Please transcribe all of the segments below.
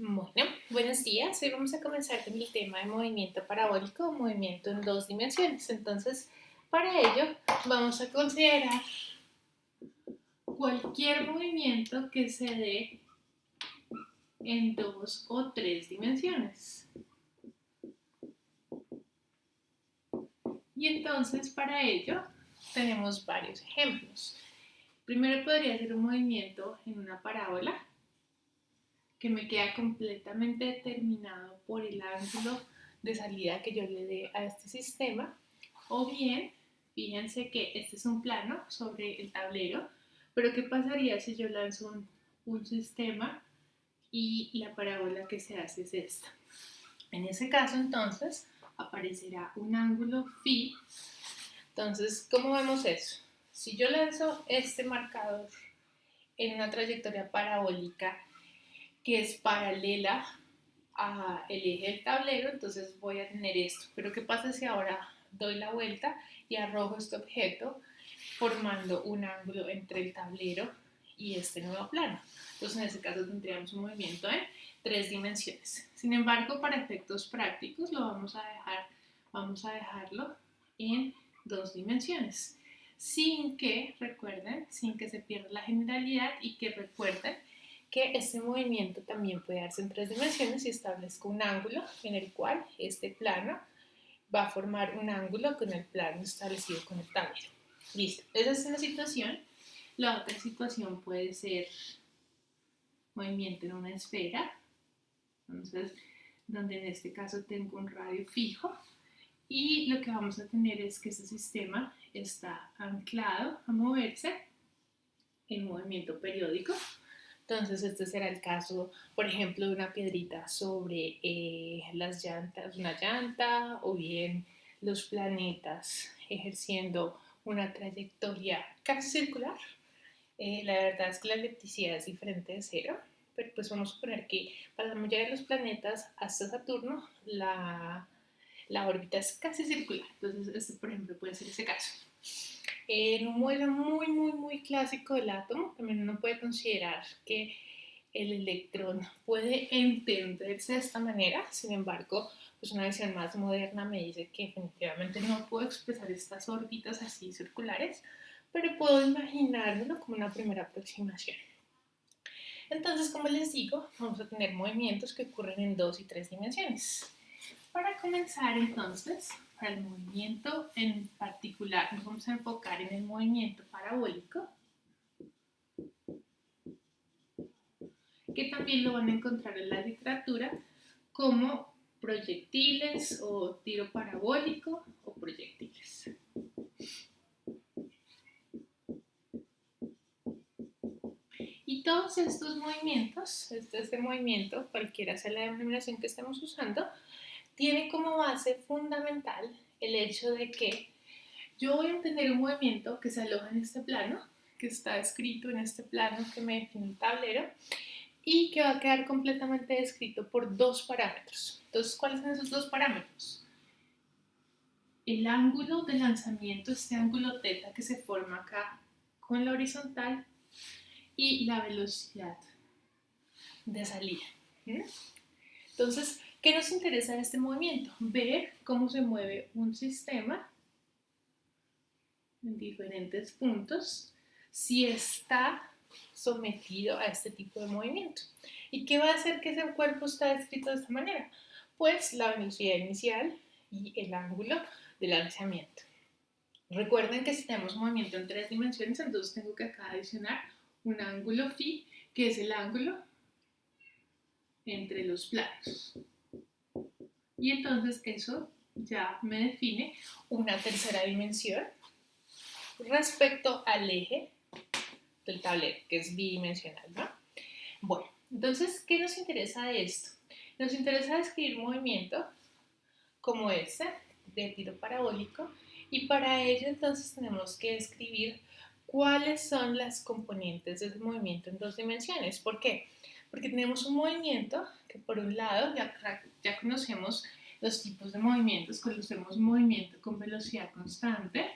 Bueno, buenos días. Hoy vamos a comenzar con el tema de movimiento parabólico o movimiento en dos dimensiones. Entonces, para ello vamos a considerar cualquier movimiento que se dé en dos o tres dimensiones. Y entonces, para ello, tenemos varios ejemplos. Primero podría ser un movimiento en una parábola que me queda completamente determinado por el ángulo de salida que yo le dé a este sistema, o bien, fíjense que este es un plano sobre el tablero, pero ¿qué pasaría si yo lanzo un sistema y la parábola que se hace es esta? En ese caso, entonces, aparecerá un ángulo phi. Entonces, ¿cómo vemos eso? Si yo lanzo este marcador en una trayectoria parabólica que es paralela al eje del tablero, entonces voy a tener esto. Pero ¿qué pasa si ahora doy la vuelta y arrojo este objeto formando un ángulo entre el tablero y este nuevo plano? Entonces en ese caso tendríamos un movimiento en tres dimensiones. Sin embargo, para efectos prácticos lo vamos a dejarlo en dos dimensiones, sin que, recuerden, sin que se pierda la generalidad y que recuerden que este movimiento también puede darse en tres dimensiones y establezco un ángulo en el cual este plano va a formar un ángulo con el plano establecido con el tablero. Listo, esa es una situación. La otra situación puede ser movimiento en una esfera, entonces, donde en este caso tengo un radio fijo y lo que vamos a tener es que ese sistema está anclado a moverse en movimiento periódico. Entonces este será el caso, por ejemplo, de una piedrita sobre las llantas, una llanta, o bien los planetas ejerciendo una trayectoria casi circular. La verdad es que la elipticidad es diferente de cero, pero pues vamos a suponer que para la mayoría de los planetas hasta Saturno la órbita es casi circular. Entonces este, por ejemplo, puede ser ese caso. En un modelo muy clásico del átomo, también uno puede considerar que el electrón puede entenderse de esta manera. Sin embargo, pues una visión más moderna me dice que definitivamente no puedo expresar estas órbitas así circulares, pero puedo imaginármelo como una primera aproximación. Entonces, como les digo, vamos a tener movimientos que ocurren en dos y tres dimensiones. Para comenzar, entonces, para el movimiento en particular, nos vamos a enfocar en el movimiento parabólico, que también lo van a encontrar en la literatura como proyectiles o tiro parabólico o proyectiles. Y todos estos movimientos, este movimiento, cualquiera sea la denominación que estemos usando, tiene como base fundamental el hecho de que yo voy a tener un movimiento que se aloja en este plano, que está escrito en este plano que me define el tablero, y que va a quedar completamente descrito por dos parámetros. Entonces, ¿cuáles son esos dos parámetros? El ángulo de lanzamiento, este ángulo θ que se forma acá con la horizontal, y la velocidad de salida. Entonces, ¿qué nos interesa de este movimiento? Ver cómo se mueve un sistema en diferentes puntos si está sometido a este tipo de movimiento. ¿Y qué va a hacer que ese cuerpo esté descrito de esta manera? Pues la velocidad inicial y el ángulo de lanzamiento. Recuerden que si tenemos movimiento en tres dimensiones, entonces tengo que acá adicionar un ángulo phi, que es el ángulo entre los planos. Y entonces eso ya me define una tercera dimensión respecto al eje del tablero, que es bidimensional, ¿no? Bueno, entonces, ¿qué nos interesa de esto? Nos interesa describir movimiento como este, de tiro parabólico, y para ello entonces tenemos que describir cuáles son las componentes de ese movimiento en dos dimensiones. ¿Por qué? Porque tenemos un movimiento que por un lado ya conocemos los tipos de movimientos, conocemos movimiento con velocidad constante,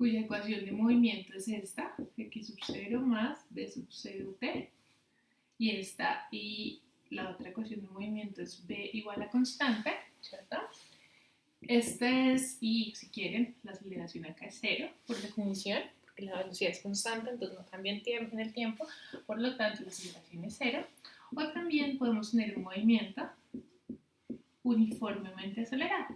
cuya ecuación de movimiento es esta, x sub 0 más b sub 0 t, y la otra ecuación de movimiento es b igual a constante, ¿cierto? Este es, y si quieren, la aceleración acá es 0, por definición, porque la velocidad es constante, entonces no cambia en el tiempo, por lo tanto la aceleración es 0. O también podemos tener un movimiento uniformemente acelerado.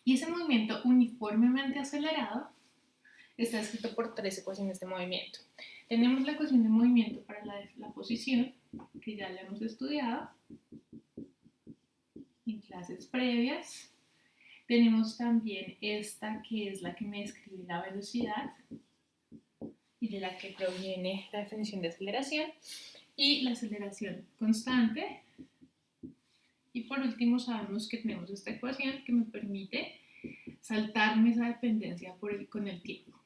Y ese movimiento uniformemente acelerado está escrito por tres ecuaciones de movimiento. Tenemos la ecuación de movimiento para la posición, que ya la hemos estudiado en clases previas. Tenemos también esta, que es la que me describe la velocidad y de la que proviene la definición de aceleración, y la aceleración constante. Y por último sabemos que tenemos esta ecuación que me permite saltarme esa dependencia con el tiempo.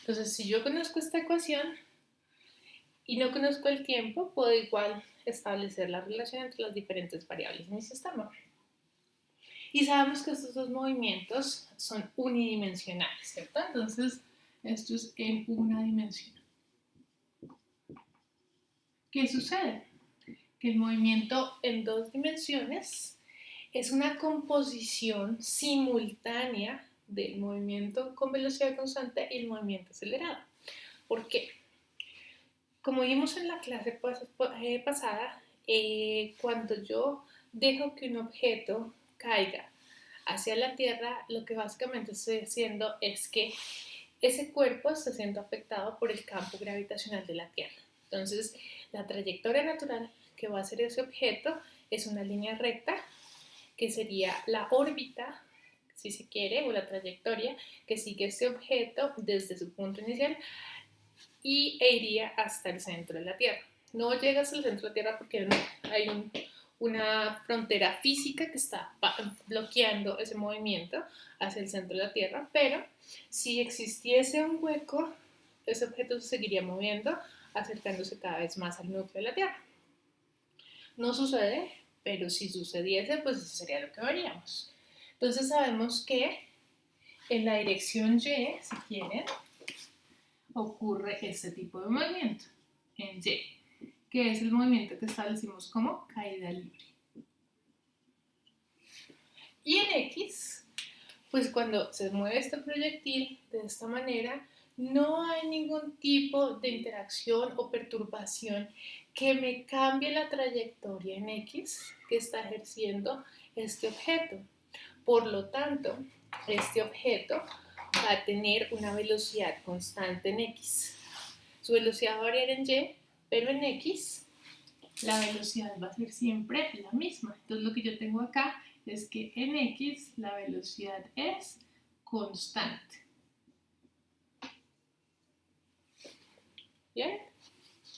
Entonces, si yo conozco esta ecuación y no conozco el tiempo, puedo igual establecer la relación entre las diferentes variables en mi sistema. Y sabemos que estos dos movimientos son unidimensionales, ¿cierto? Entonces, esto es en una dimensión. ¿Qué sucede? Que el movimiento en dos dimensiones es una composición simultánea del movimiento con velocidad constante y el movimiento acelerado. ¿Por qué? Como vimos en la clase pasada, cuando yo dejo que un objeto caiga hacia la Tierra, lo que básicamente estoy haciendo es que ese cuerpo está siendo afectado por el campo gravitacional de la Tierra. Entonces, la trayectoria natural que va a hacer ese objeto es una línea recta, que sería la órbita, si se quiere, o la trayectoria que sigue ese objeto desde su punto inicial e iría hasta el centro de la Tierra. No llega hasta el centro de la Tierra porque hay una frontera física que está bloqueando ese movimiento hacia el centro de la Tierra, pero si existiese un hueco, ese objeto se seguiría moviendo, acercándose cada vez más al núcleo de la Tierra. No sucede, pero si sucediese, pues eso sería lo que veríamos. Entonces sabemos que en la dirección Y, si quieren, ocurre este tipo de movimiento, en Y, que es el movimiento que establecimos como caída libre. Y en X, pues cuando se mueve este proyectil de esta manera, no hay ningún tipo de interacción o perturbación que me cambie la trayectoria en X que está ejerciendo este objeto. Por lo tanto, este objeto va a tener una velocidad constante en X. Su velocidad va a variar en Y, pero en X la velocidad va a ser siempre la misma. Entonces lo que yo tengo acá es que en X la velocidad es constante. ¿Bien?